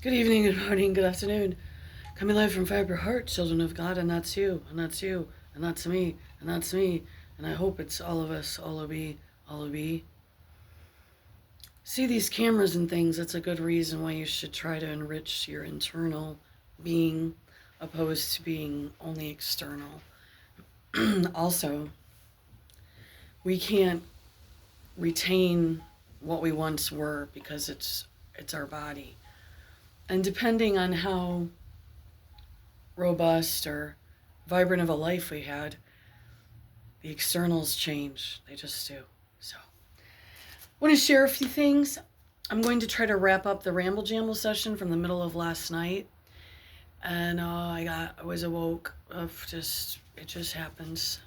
Good evening, good morning, good afternoon. Coming live from Fiber Heart, children of God, and that's you, and that's you, and that's me, and that's me, and I hope it's all of us, all of me, all of me. See these cameras and things, that's a good reason why you should try to enrich your internal being, opposed to being only external. Also, we can't retain what we once were because it's our body. And depending on how robust or vibrant of a life we had, the externals change. They just do. So, I want to share a few things. I'm going to try to wrap up the Ramble Jamble session from the middle of last night. And I was awoke of it just happens.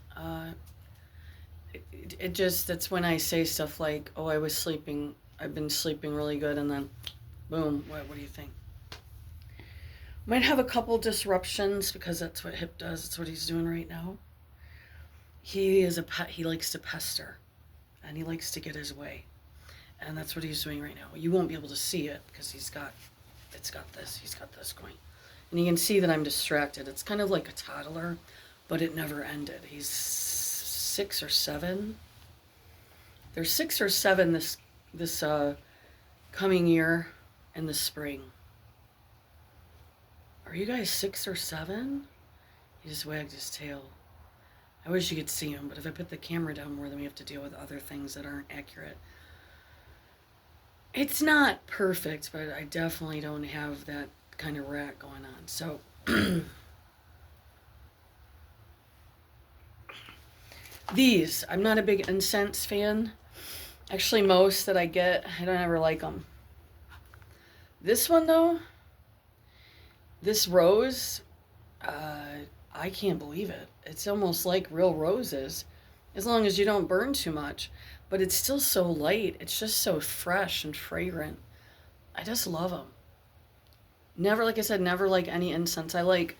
That's when I say stuff like, oh, I've been sleeping really good, and then boom, what do you think? Might have a couple disruptions because that's what Hip does. That's what he's doing right now. He is a pet. He likes to pester, and he likes to get his way, and that's what he's doing right now. You won't be able to see it because he's got this going, and you can see that I'm distracted. It's kind of like a toddler, but it never ended. He's 6 or 7. There's 6 or 7 this coming year in the spring. Are you guys 6 or 7? He just wagged his tail. I wish you could see him, but if I put the camera down more, then we have to deal with other things that aren't accurate. It's not perfect, but I definitely don't have that kind of rat going on. So, I'm not a big incense fan. Actually, most that I get, I don't ever like them. This one, though, this rose, I can't believe it. It's almost like real roses, as long as you don't burn too much. But it's still so light. It's just so fresh and fragrant. I just love them. Never, like I said, never like any incense. I like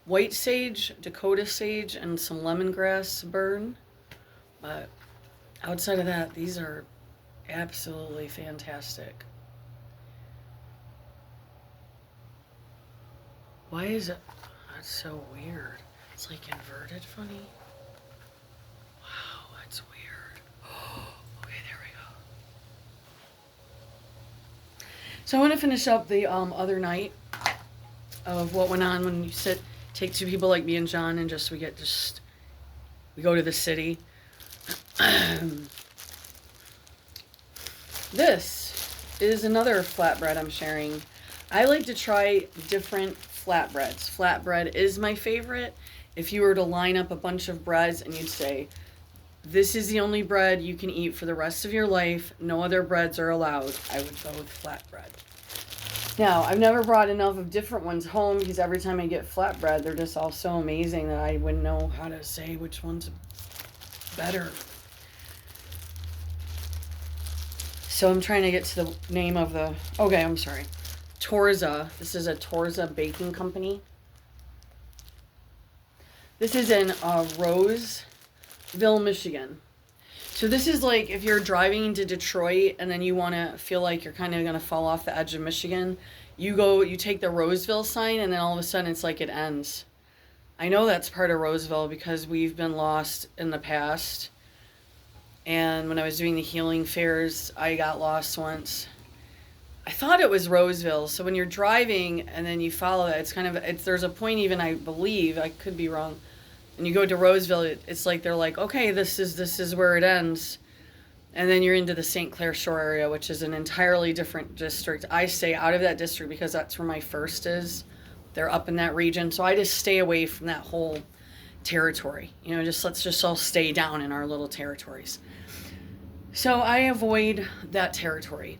white sage, Dakota sage, and some lemongrass burn. But outside of that, these are absolutely fantastic. Why is it? That's so weird. It's like inverted funny. Wow, that's weird. Okay, there we go. So I want to finish up the other night of what went on when you take 2 people like me and John, and we go to the city. This is another flatbread I'm sharing. I like to try different flatbreads. Flatbread is my favorite. If you were to line up a bunch of breads and you'd say, this is the only bread you can eat for the rest of your life, no other breads are allowed, I would go with flatbread. Now, I've never brought enough of different ones home because every time I get flatbread, they're just all so amazing that I wouldn't know how to say which one's better. So I'm trying to get to the name of the... Okay, I'm sorry. Torza. This is a Torza baking company. This is in Roseville, Michigan. So this is like if you're driving to Detroit and then you want to feel like you're kind of going to fall off the edge of Michigan, you take the Roseville sign and then all of a sudden it's like it ends. I know that's part of Roseville because we've been lost in the past. And when I was doing the healing fairs, I got lost once. I thought it was Roseville. So when you're driving and then you follow that, there's a point even, I believe, I could be wrong. When you go to Roseville, it's like they're like, okay, this is where it ends. And then you're into the St. Clair Shore area, which is an entirely different district. I stay out of that district because that's where my first is. They're up in that region. So I just stay away from that whole territory. Let's just all stay down in our little territories. So I avoid that territory.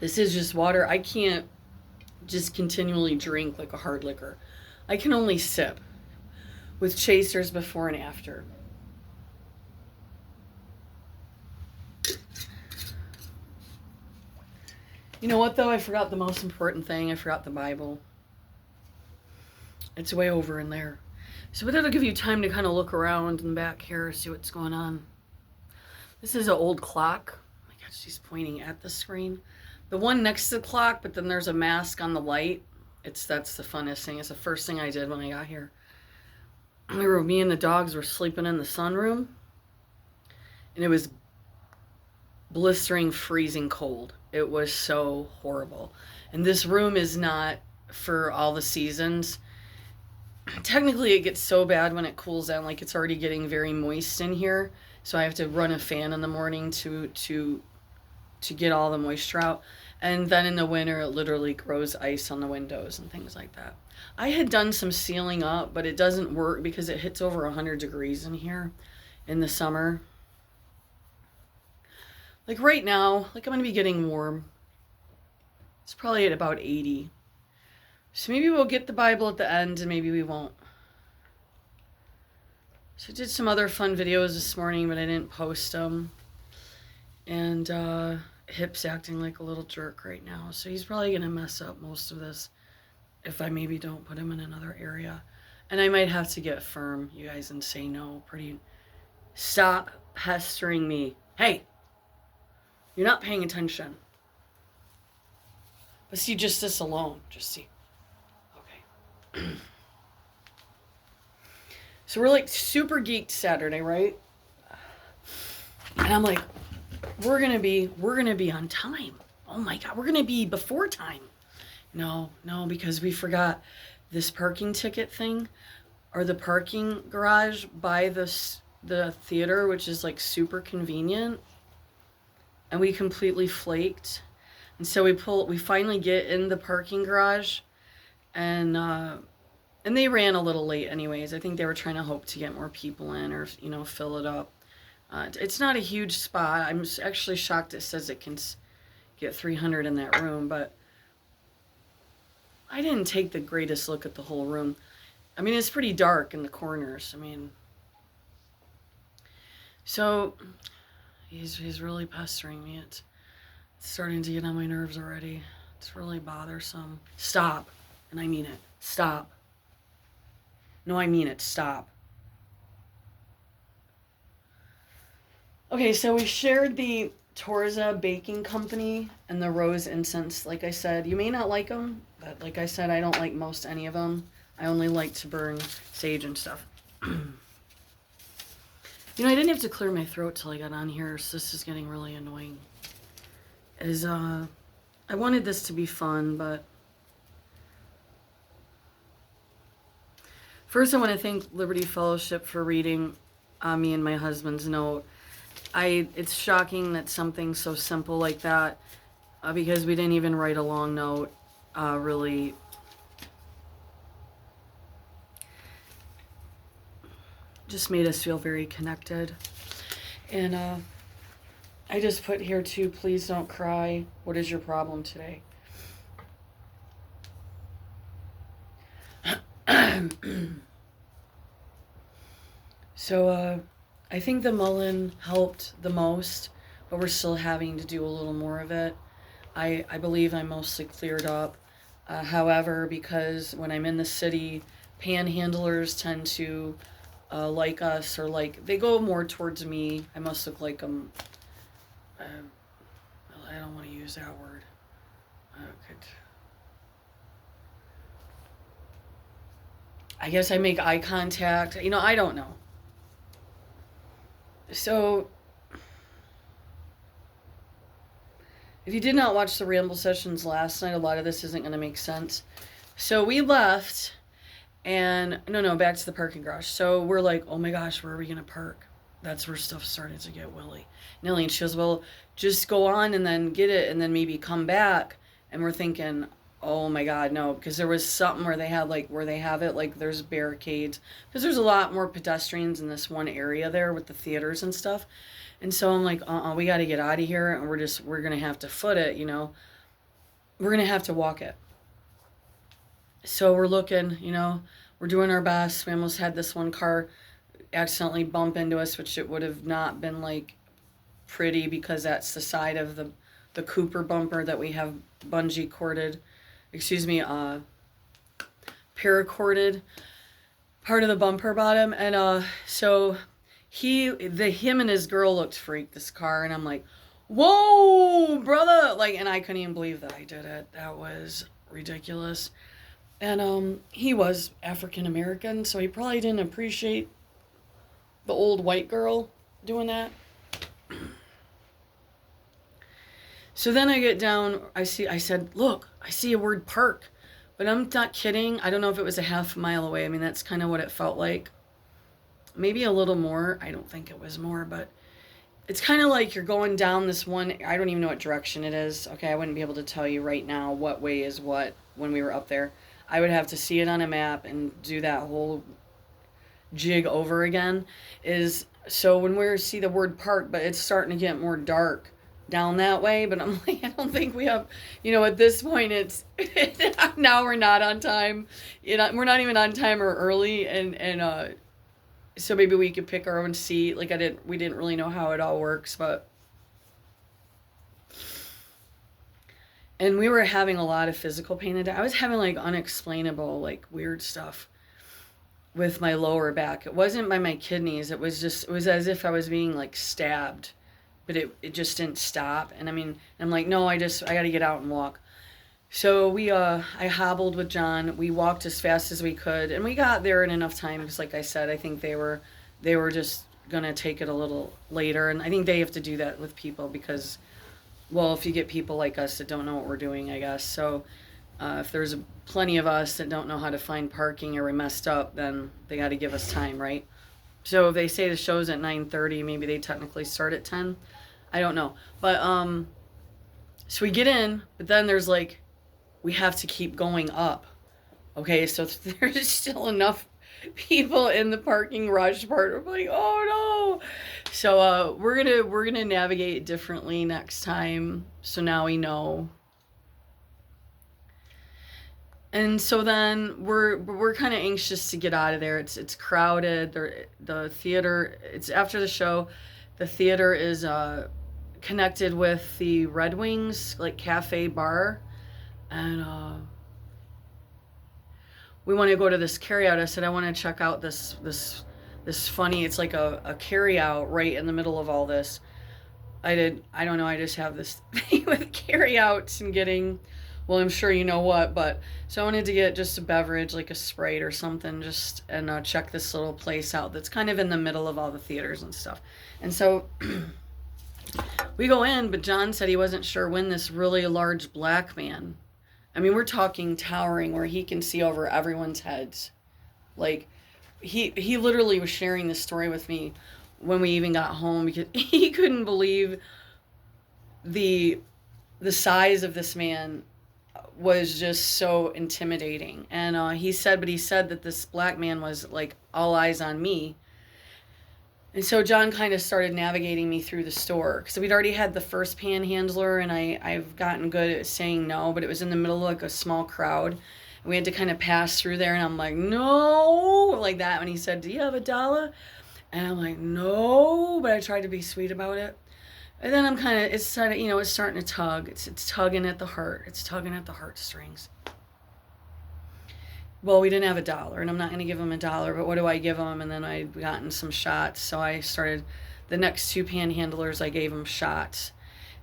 This is just water. I can't just continually drink like a hard liquor. I can only sip with chasers before and after. You know what, though? I forgot the most important thing. I forgot the Bible. It's way over in there. So, but that'll give you time to kind of look around and back here, see what's going on. This is an old clock. Oh my God, she's pointing at the screen. The one next to the clock, but then there's a mask on the light. That's the funnest thing. It's the first thing I did when I got here. Me and the dogs were sleeping in the sunroom, and it was blistering, freezing cold. It was so horrible. And this room is not for all the seasons. Technically, it gets so bad when it cools down, like it's already getting very moist in here. So I have to run a fan in the morning to get all the moisture out. And then in the winter, it literally grows ice on the windows and things like that. I had done some sealing up, but it doesn't work because it hits over 100 degrees in here in the summer. Like right now, like I'm going to be getting warm. It's probably at about 80. So maybe we'll get the Bible at the end and maybe we won't. So I did some other fun videos this morning, but I didn't post them. And Hip's acting like a little jerk right now. So he's probably going to mess up most of this if I maybe don't put him in another area. And I might have to get firm, you guys, and say no. Stop pestering me. Hey, you're not paying attention. But see, just this alone. Just see. Okay. So we're like super geeked Saturday, right? And I'm like, we're gonna be on time. Oh my God, we're gonna be before time. No, because we forgot this parking ticket thing, or the parking garage by the theater, which is like super convenient. And we completely flaked. And so we finally get in the parking garage, and they ran a little late anyways. I think they were trying to hope to get more people in, or fill it up. It's not a huge spot. I'm actually shocked it says it can get 300 in that room, but I didn't take the greatest look at the whole room. I mean, it's pretty dark in the corners. I mean, so he's really pestering me. It's starting to get on my nerves already. It's really bothersome. Stop. And I mean it. Stop. No, I mean it. Stop. Okay, so we shared the Torza Baking Company and the Rose Incense. Like I said, you may not like them, but like I said, I don't like most any of them. I only like to burn sage and stuff. I didn't have to clear my throat till I got on here, so this is getting really annoying. I wanted this to be fun, but first I want to thank Liberty Fellowship for reading me and my husband's note. It's shocking that something so simple like that, because we didn't even write a long note, really just made us feel very connected. And I just put here too, please don't cry. What is your problem today? So I think the Mullen helped the most, but we're still having to do a little more of it. I believe I'm mostly cleared up. However, because when I'm in the city, panhandlers tend to like us, or they go more towards me. I must look like them. I don't want to use that word. I guess I make eye contact. I don't know. So, if you did not watch the Ramble Sessions last night, a lot of this isn't going to make sense. So we left, and back to the parking garage. So we're like, oh my gosh, where are we going to park? That's where stuff started to get willy nilly. And she goes, well, just go on and then get it and then maybe come back. And we're thinking, oh my God, no, because there was something where they have there's barricades, because there's a lot more pedestrians in this one area there with the theaters and stuff. And so I'm like, we got to get out of here, and we're going to have to foot it, we're going to have to walk it. So we're looking, we're doing our best. We almost had this one car accidentally bump into us, which it would have not been pretty, because that's the side of the Cooper bumper that we have bungee corded, paracorded part of the bumper bottom. And so him and his girl looked freaked, this car, and I'm like, whoa, brother, like, and I couldn't even believe that I did it. That was ridiculous. And he was African American, so he probably didn't appreciate the old white girl doing that. So then I get down, I said, look, I see a word park. But I'm not kidding. I don't know if it was a half mile away. I mean, that's kind of what it felt like. Maybe a little more. I don't think it was more, but it's kind of like you're going down this one. I don't even know what direction it is. Okay, I wouldn't be able to tell you right now what way is what when we were up there. I would have to see it on a map and do that whole jig over again. So when we see the word park, but it's starting to get more dark down that way, but I'm like, I don't think we have, at this point it's now we're not on time, we're not even on time or early, and so maybe we could pick our own seat. Like we didn't really know how it all works, and we were having a lot of physical pain. I was having like unexplainable, like weird stuff with my lower back. It wasn't by my kidneys. It was as if I was being like stabbed. But it just didn't stop. And I mean, I'm like, no, I got to get out and walk. So I hobbled with John. We walked as fast as we could. And we got there in enough time because, like I said, I think they were just going to take it a little later. And I think they have to do that with people because, well, if you get people like us that don't know what we're doing, I guess. So if there's plenty of us that don't know how to find parking or we messed up, then they got to give us time, right? So if they say the show's at 9:30, maybe they technically start at 10. I don't know. But so we get in, but then there's like we have to keep going up. Okay, so there's still enough people in the parking rush part. We're like, oh no. So we're gonna navigate differently next time. So now we know. And so then we're kind of anxious to get out of there. It's crowded. The theater. It's after the show. The theater is connected with the Red Wings like cafe bar, and we want to go to this carryout. I said I want to check out this funny. It's like a carryout right in the middle of all this. I don't know. I just have this thing with carryouts and getting. Well, I'm sure you know what, but so I wanted to get just a beverage, like a Sprite or something, just and check this little place out that's kind of in the middle of all the theaters and stuff. And so we go in, but John said he wasn't sure when this really large black man, I mean, we're talking towering where he can see over everyone's heads. Like, he literally was sharing this story with me when we even got home because he couldn't believe the size of this man was just so intimidating. And he said that this black man was like all eyes on me. And so John kind of started navigating me through the store because we'd already had the first panhandler, and I've gotten good at saying no, but it was in the middle of like a small crowd. And we had to kind of pass through there, and I'm like, no, like that. When he said, do you have $1? And I'm like, no, but I tried to be sweet about it. And then I'm kind of, it's starting to tug. It's tugging at the heart. It's tugging at the heartstrings. Well, we didn't have $1, and I'm not going to give him $1, but what do I give him? And then I'd gotten some shots, so I started, the next two panhandlers, I gave him shots.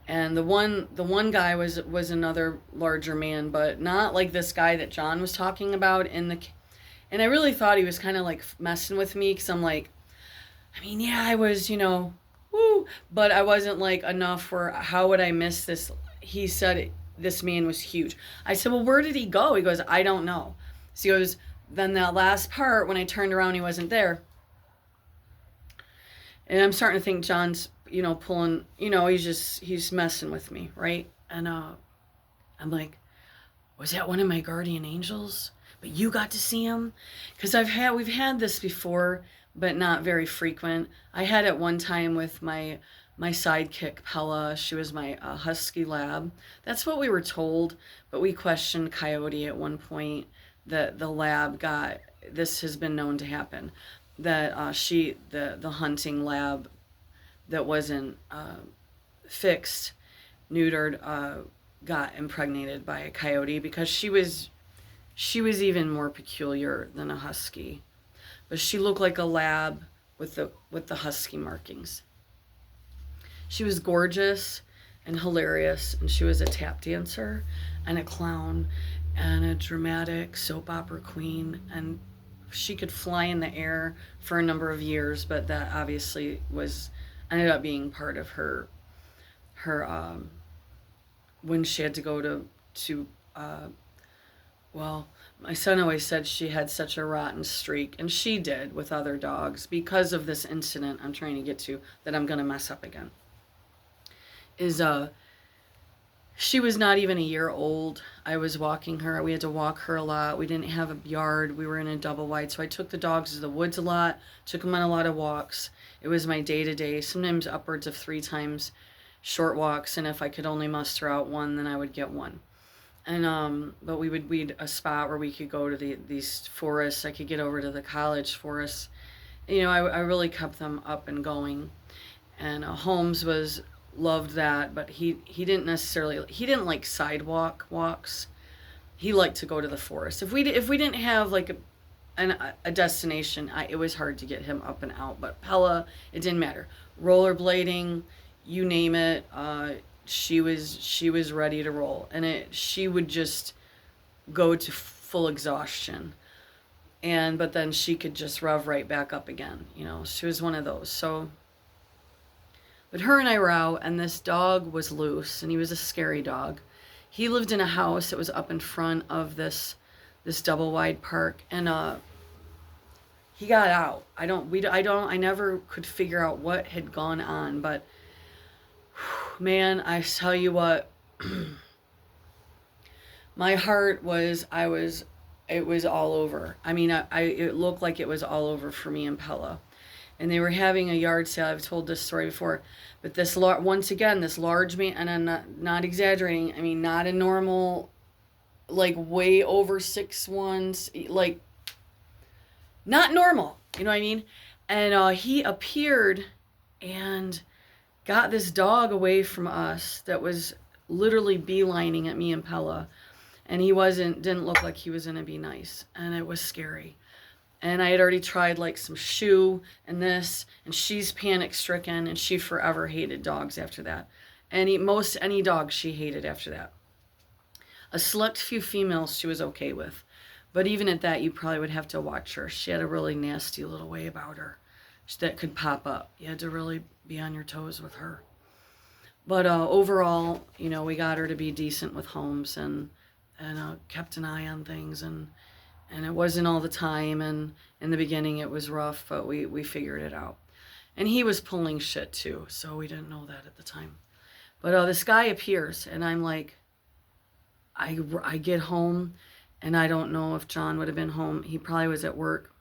And the one guy was another larger man, but not like this guy that John was talking about and I really thought he was kind of like messing with me because I'm like, I mean, yeah, I was, woo, but I wasn't like enough for how would I miss this? He said this man was huge. I said, well, where did he go? He goes, I don't know. So he goes, then that last part, when I turned around, he wasn't there. And I'm starting to think John's, pulling, he's messing with me, right? And I'm like, was that one of my guardian angels? But you got to see him? Because we've had this before, but not very frequent. I had it one time with my sidekick, Pella. She was my husky lab. That's what we were told, but we questioned Coyote at one point that the lab this has been known to happen, that the hunting lab that wasn't fixed, neutered, got impregnated by a coyote because she was even more peculiar than a husky. But she looked like a lab with the husky markings. She was gorgeous and hilarious, and she was a tap dancer and a clown and a dramatic soap opera queen, and she could fly in the air for a number of years, but that obviously was ended up being part of her when she had to go to well, my son always said she had such a rotten streak, and she did with other dogs because of this incident I'm trying to get to that I'm going to mess up again. Is she was not even a year old. I was walking her. We had to walk her a lot. We didn't have a yard. We were in a double wide, so I took the dogs to the woods a lot, took them on a lot of walks. It was my day-to-day, sometimes upwards of 3 times short walks, and if I could only muster out one, then I would get one. And but we'd a spot where we could go to these forests. I could get over to the college forests. You know, I really kept them up and going. And Holmes loved that, but he didn't necessarily, he didn't like sidewalk walks. He liked to go to the forest. If we didn't have like a destination, it was hard to get him up and out. But Pella, it didn't matter. Rollerblading, you name it. She was ready to roll, and she would just go to full exhaustion, but then she could just rev right back up again. You know, she was one of those. So, but her and I were out, and this dog was loose, and he was a scary dog. He lived in a house that was up in front of this double wide park, and he got out. I never could figure out what had gone on, but man, I tell you what, my heart was, it was all over. I mean, it looked like it was all over for me and Pella. And they were having a yard sale. I've told this story before, but once again, this large man, and I'm not exaggerating. I mean, not a normal, like way over 6'1", like not normal. You know what I mean? And he appeared and got this dog away from us that was literally beelining at me and Pella. And he didn't look like he was going to be nice. And it was scary. And I had already tried like some shoe and this, and she's panic stricken, and she forever hated dogs after that. Any dog she hated after that. A select few females she was okay with. But even at that, you probably would have to watch her. She had a really nasty little way about her that could pop up. You had to really be on your toes with her. But overall, you know, we got her to be decent with Holmes, and kept an eye on things, and it wasn't all the time, and in the beginning it was rough, but we figured it out. And he was pulling shit too, so we didn't know that at the time. But this guy appears, and I'm like, I get home, and I don't know if John would have been home. He probably was at work.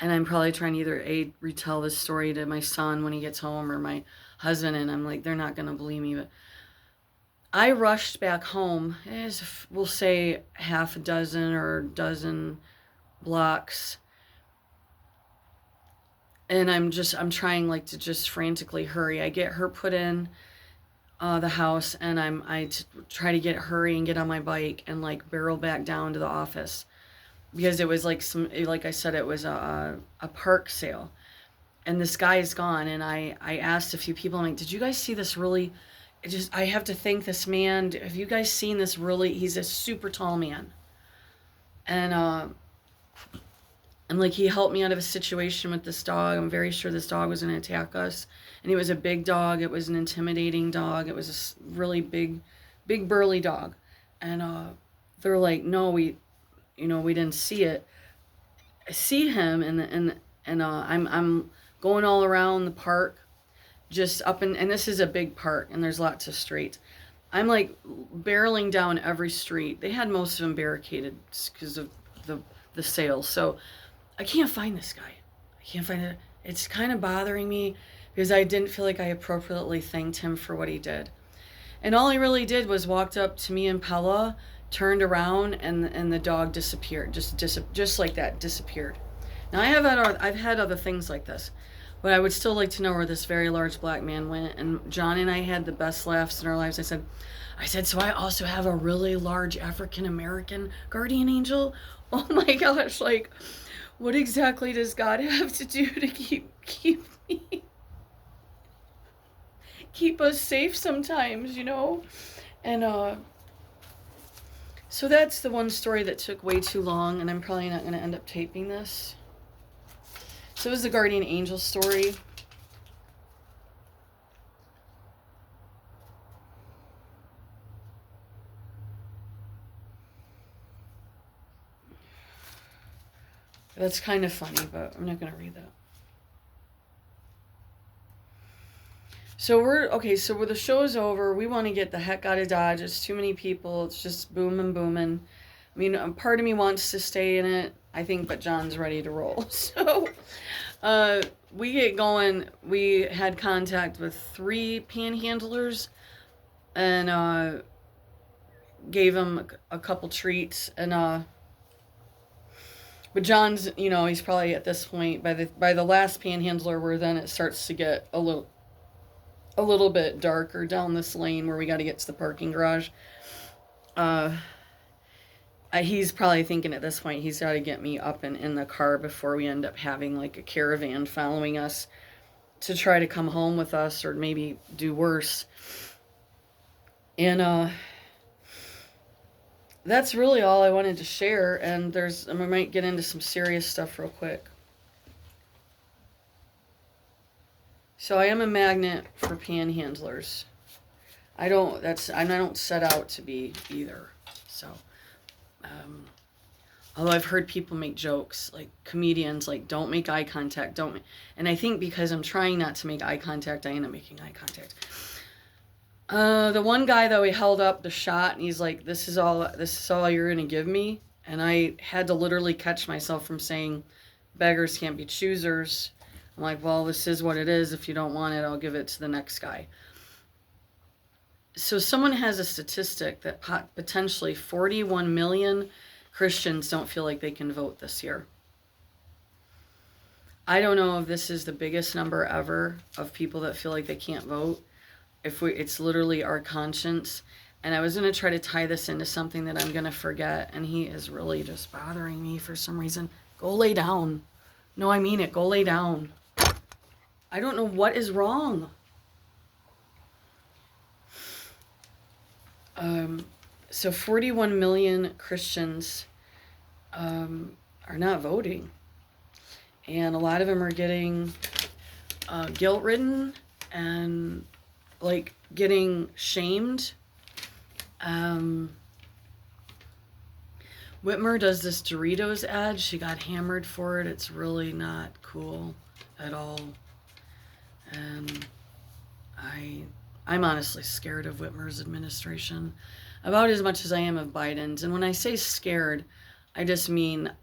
And I'm probably trying to either retell this story to my son when he gets home, or my husband, and I'm like, they're not going to believe me. But I rushed back home, we'll say half a dozen or dozen blocks. And I'm trying like to just frantically hurry. I get her put in the house, and I try to hurry and get on my bike and like barrel back down to the office. Because it was like like I said, it was a park sale, and this guy is gone. And I asked a few people, I'm like, did you guys see this really? I have to thank this man. Have you guys seen this really? He's a super tall man, and like he helped me out of a situation with this dog. I'm very sure this dog was going to attack us, and it was a big dog. It was an intimidating dog. It was a really big burly dog, and they're like, no, we didn't see it. I see him, and I'm going all around the park, just up and this is a big park, and there's lots of streets. I'm like barreling down every street. They had most of them barricaded because of the sales. So I can't find this guy. I can't find it. It's kind of bothering me because I didn't feel like I appropriately thanked him for what he did. And all he really did was walked up to me and Pella, turned around, and the dog disappeared. Just like that, disappeared. Now I've had other things like this, but I would still like to know where this very large black man went. And John and I had the best laughs in our lives. I said, so I also have a really large African American guardian angel. Oh my gosh, like what exactly does God have to do to keep me, keep us safe sometimes, you know? And so that's the one story that took way too long, and I'm probably not going to end up taping this. So it was the guardian angel story. That's kind of funny, but I'm not going to read that. So so the show's over. We want to get the heck out of Dodge. It's too many people. It's just booming. I mean, part of me wants to stay in it, I think, but John's ready to roll. So we get going. We had contact with 3 panhandlers and gave them a couple treats. And but John's, you know, he's probably at this point, by the last panhandler, where then it starts to get a little bit darker down this lane where we got to get to the parking garage. He's probably thinking at this point he's got to get me up and in the car before we end up having like a caravan following us to try to come home with us, or maybe do worse. And that's really all I wanted to share. And we might get into some serious stuff real quick. So I am a magnet for panhandlers. I don't set out to be either. So, although I've heard people make jokes, like comedians, like, don't make eye contact, and I think because I'm trying not to make eye contact, I end up making eye contact. The one guy, though, he held up the shot and he's like, this is all you're gonna give me? And I had to literally catch myself from saying, beggars can't be choosers. I'm like, well, this is what it is. If you don't want it, I'll give it to the next guy. So someone has a statistic that potentially 41 million Christians don't feel like they can vote this year. I don't know if this is the biggest number ever of people that feel like they can't vote. It's literally our conscience. And I was going to try to tie this into something that I'm going to forget, and he is really just bothering me for some reason. Go lay down. No, I mean it. Go lay down. I don't know what is wrong. So 41 million Christians are not voting. And a lot of them are getting guilt-ridden and, like, getting shamed. Whitmer does this Doritos ad. She got hammered for it. It's really not cool at all. And I'm honestly scared of Whitmer's administration, about as much as I am of Biden's. And when I say scared, I just mean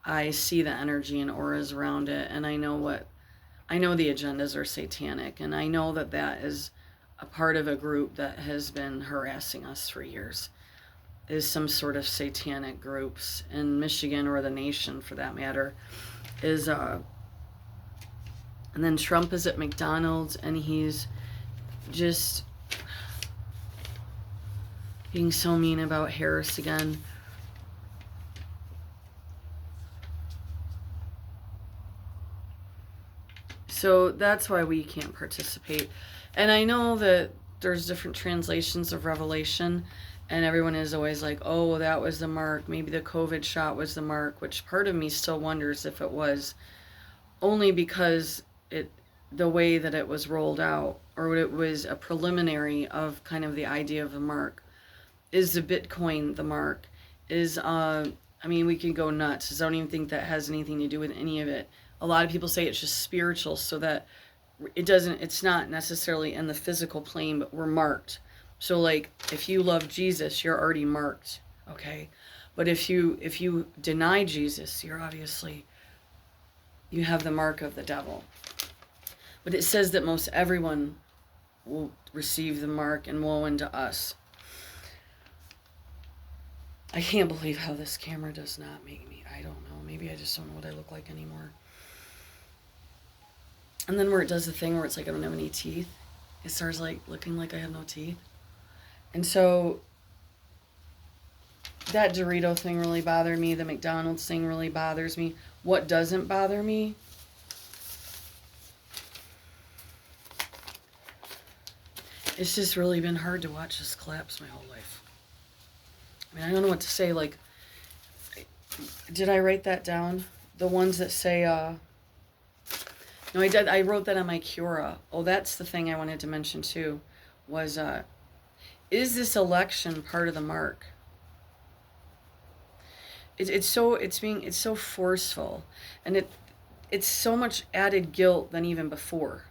I see the energy and auras around it, and I know the agendas are satanic, and I know that is a part of a group that has been harassing us for years, is some sort of satanic groups in Michigan, or the nation for that matter, and then Trump is at McDonald's, and he's just being so mean about Harris again. So that's why we can't participate. And I know that there's different translations of Revelation, and everyone is always like, oh, that was the mark. Maybe the COVID shot was the mark, which part of me still wonders if it was, only because the way that it was rolled out, or it was a preliminary of kind of the idea of the mark. Is the Bitcoin the mark? We can go nuts. I don't even think that has anything to do with any of it. A lot of people say it's just spiritual, so that it's not necessarily in the physical plane, but we're marked. So, like, if you love Jesus, you're already marked, okay? But if you deny Jesus, you have the mark of the devil. But it says that most everyone will receive the mark, and woe unto us. I can't believe how this camera does not make me, I don't know, maybe I just don't know what I look like anymore. And then where it does the thing where it's like I don't have any teeth, it starts like looking like I have no teeth. And so that Dorito thing really bothered me. The McDonald's thing really bothers me. What doesn't bother me? It's just really been hard to watch this collapse my whole life. I mean, I don't know what to say. Like, did I write that down? The ones that say, no, I did. I wrote that on my Cura. Oh, that's the thing I wanted to mention too. Was, is this election part of the mark? It's so forceful, and it's so much added guilt than even before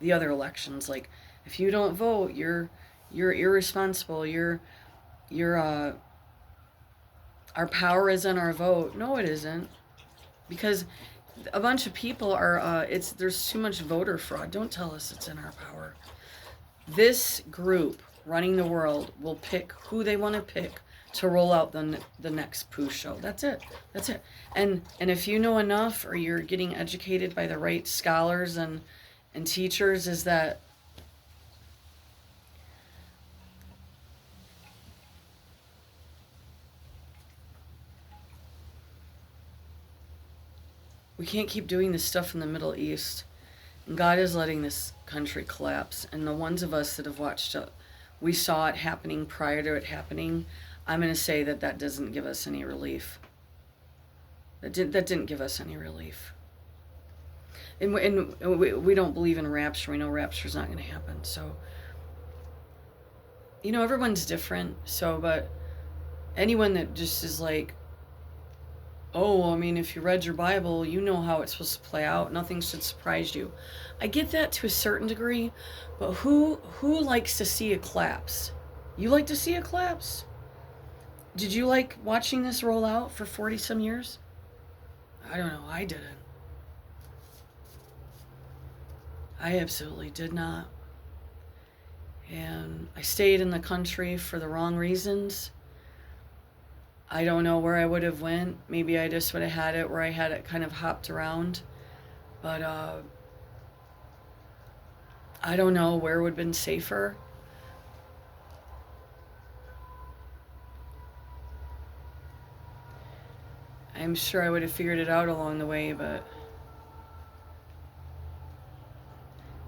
the other elections. Like, if you don't vote, you're irresponsible. You're our power is in our vote. No, it isn't, because a bunch of people are. There's too much voter fraud. Don't tell us it's in our power. This group running the world will pick who they want to pick to roll out the next poo show. That's it. That's it. And if you know enough, or you're getting educated by the right scholars and teachers, is that we can't keep doing this stuff in the Middle East. And God is letting this country collapse. And the ones of us that have watched it, we saw it happening prior to it happening. I'm going to say that doesn't give us any relief. That didn't give us any relief. And we don't believe in rapture. We know rapture's not going to happen. So, everyone's different. So, but anyone that just is like, oh, I mean, if you read your Bible, you know how it's supposed to play out. Nothing should surprise you. I get that to a certain degree, but who likes to see a collapse? You like to see a collapse? Did you like watching this roll out for 40 some years? I don't know. I didn't. I absolutely did not. And I stayed in the country for the wrong reasons. I don't know where I would have went. Maybe I just would have had it where I had it kind of hopped around. But I don't know where would have been safer. I'm sure I would have figured it out along the way, but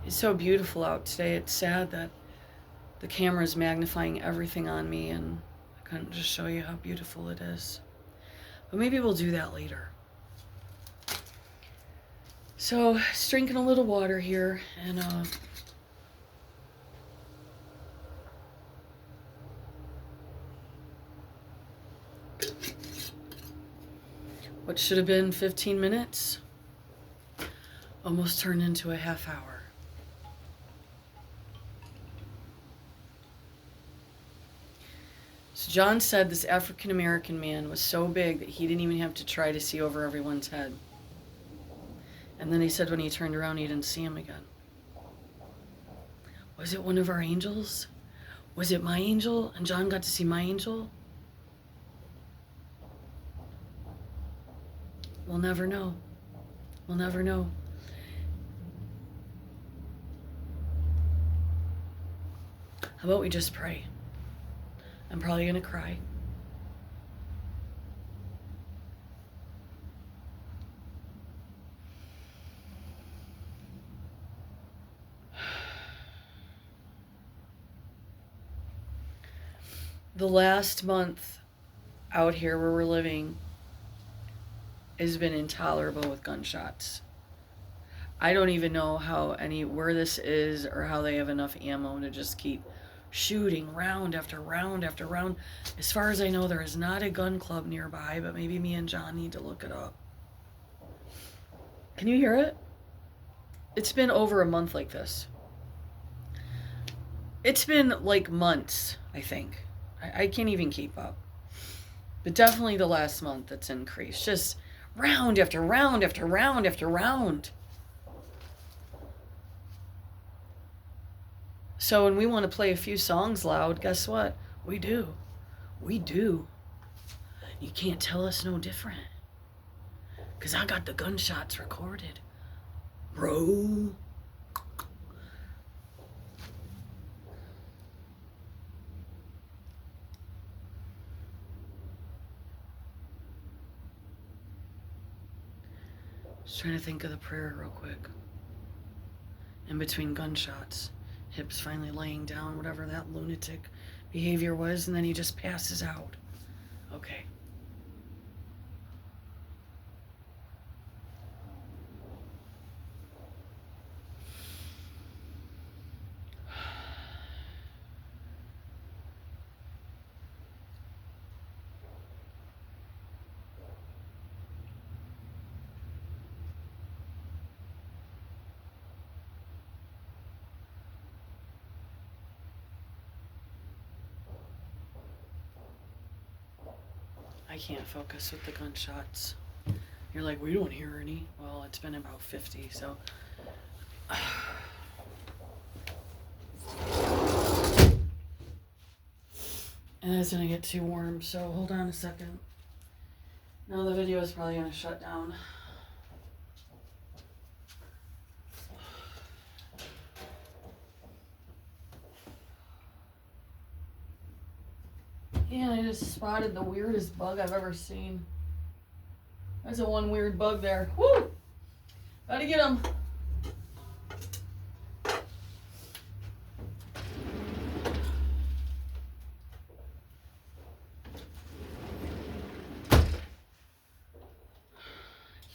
it's so beautiful out today. It's sad that the camera's magnifying everything on me, and I couldn't just show you how beautiful it is. But maybe we'll do that later. So, just drinking a little water here, and what should have been 15 minutes almost turned into a half hour. So John said this African American man was so big that he didn't even have to try to see over everyone's head. And then he said when he turned around, he didn't see him again. Was it one of our angels? Was it my angel? And John got to see my angel? We'll never know. We'll never know. How about we just pray? I'm probably going to cry. The last month out here where we're living has been intolerable with gunshots. I don't even know where this is, or how they have enough ammo to just keep shooting round after round after round. As far as I know, there is not a gun club nearby, but maybe me and John need to look it up. Can you hear it? It's been over a month like this. It's been like months, I think. I can't even keep up. But definitely the last month it's increased. Just round after round after round after round. So when we want to play a few songs loud, guess what? We do. We do. You can't tell us no different. Because I got the gunshots recorded. Bro. Just trying to think of the prayer real quick. In between gunshots, Hips finally laying down whatever that lunatic behavior was, and then he just passes out. Okay. I can't focus with the gunshots. You're like, we don't hear any. Well, it's been about 50, so. And it's gonna get too warm, so hold on a second. Now the video is probably gonna shut down. Yeah, I just spotted the weirdest bug I've ever seen. That's a one weird bug there. Woo! Gotta get him.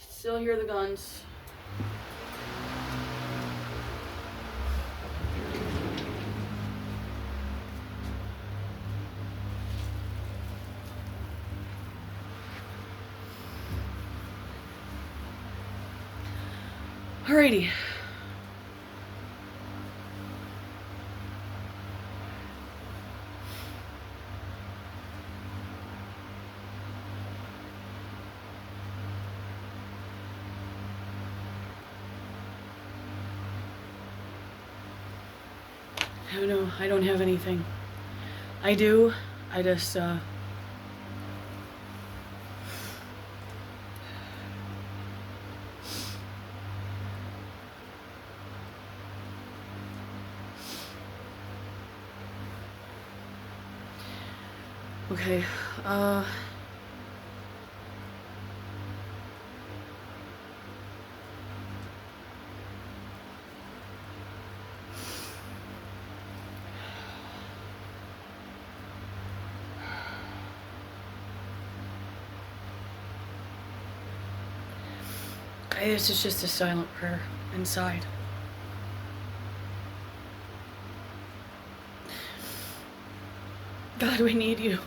Still hear the guns. Alrighty. I don't have anything. I do. I just, okay, this is just a silent prayer inside. God, we need you.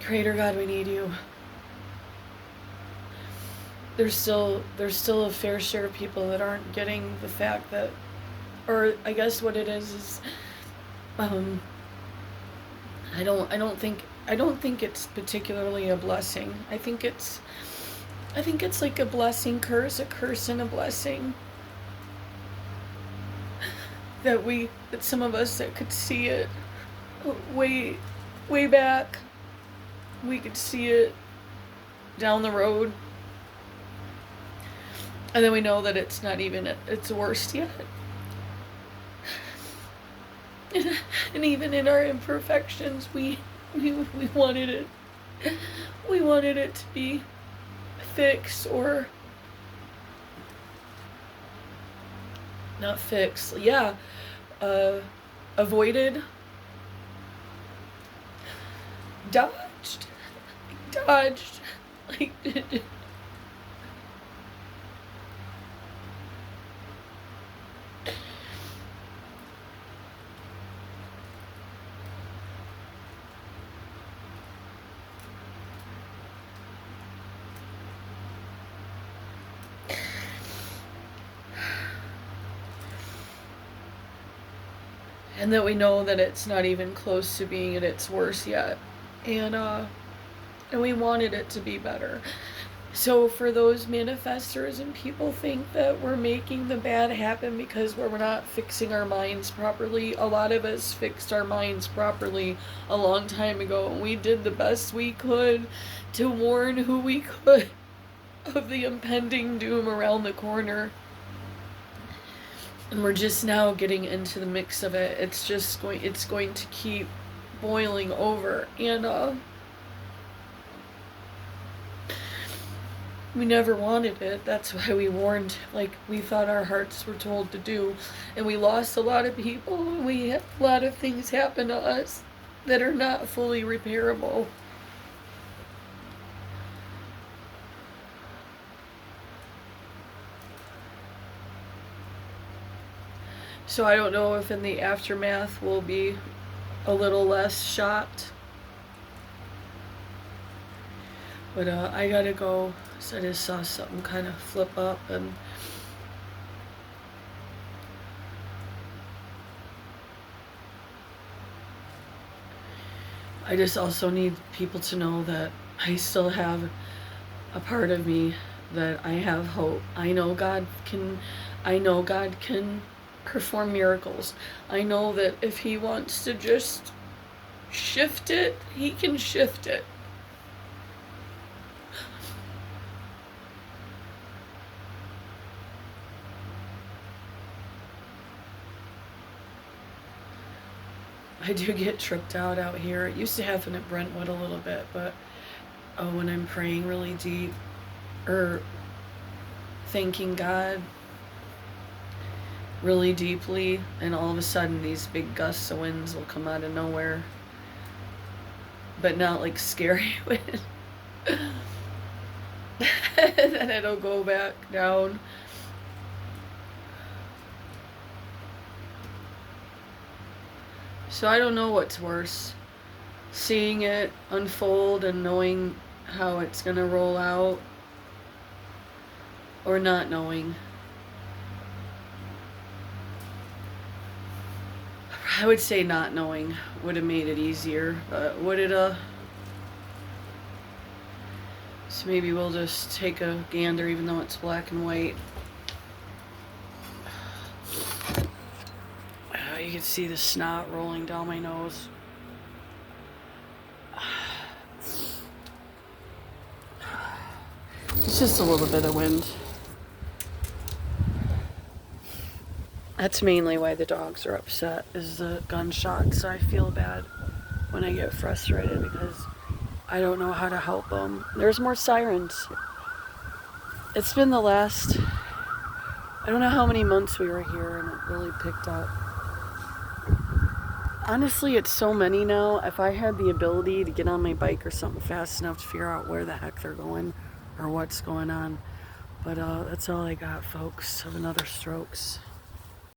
Creator God, we need you. There's still a fair share of people that aren't getting the fact that, or I guess what it is I don't think it's particularly a blessing. I think it's like a blessing curse, a curse and a blessing. That some of us that could see it way back, we could see it down the road. And then we know that it's not even at its worst yet. And even in our imperfections, we wanted it. We wanted it to be fixed, or not fixed. Yeah, avoided, dodged, like. And that we know that it's not even close to being at its worst yet. And we wanted it to be better. So for those manifestors and people think that we're making the bad happen because we're not fixing our minds properly, a lot of us fixed our minds properly a long time ago. We did the best we could to warn who we could of the impending doom around the corner. And we're just now getting into the mix of it. It's going to keep boiling over. And we never wanted it. That's why we warned, like we thought our hearts were told to do. And we lost a lot of people. And we had a lot of things happen to us that are not fully repairable. So I don't know if in the aftermath we'll be a little less shocked. But I gotta go. So I just saw something kind of flip up, and I just also need people to know that I still have a part of me, that I have hope. I know God can perform miracles. I know that if he wants to just shift it, he can shift it. I do get tripped out here. It used to happen at Brentwood a little bit, but when I'm praying really deep or thanking God really deeply, and all of a sudden these big gusts of winds will come out of nowhere, but not like scary wind. And then it'll go back down. So I don't know what's worse, seeing it unfold and knowing how it's gonna roll out, or not knowing. I would say not knowing would have made it easier, but would it so maybe we'll just take a gander even though it's black and white. You can see the snot rolling down my nose. It's just a little bit of wind. That's mainly why the dogs are upset, is the gunshots. I feel bad when I get frustrated because I don't know how to help them. There's more sirens. It's been the last, I don't know how many months we were here, and it really picked up. Honestly, it's so many now. If I had the ability to get on my bike or something fast enough to figure out where the heck they're going or what's going on. But that's all I got, folks. Have another strokes.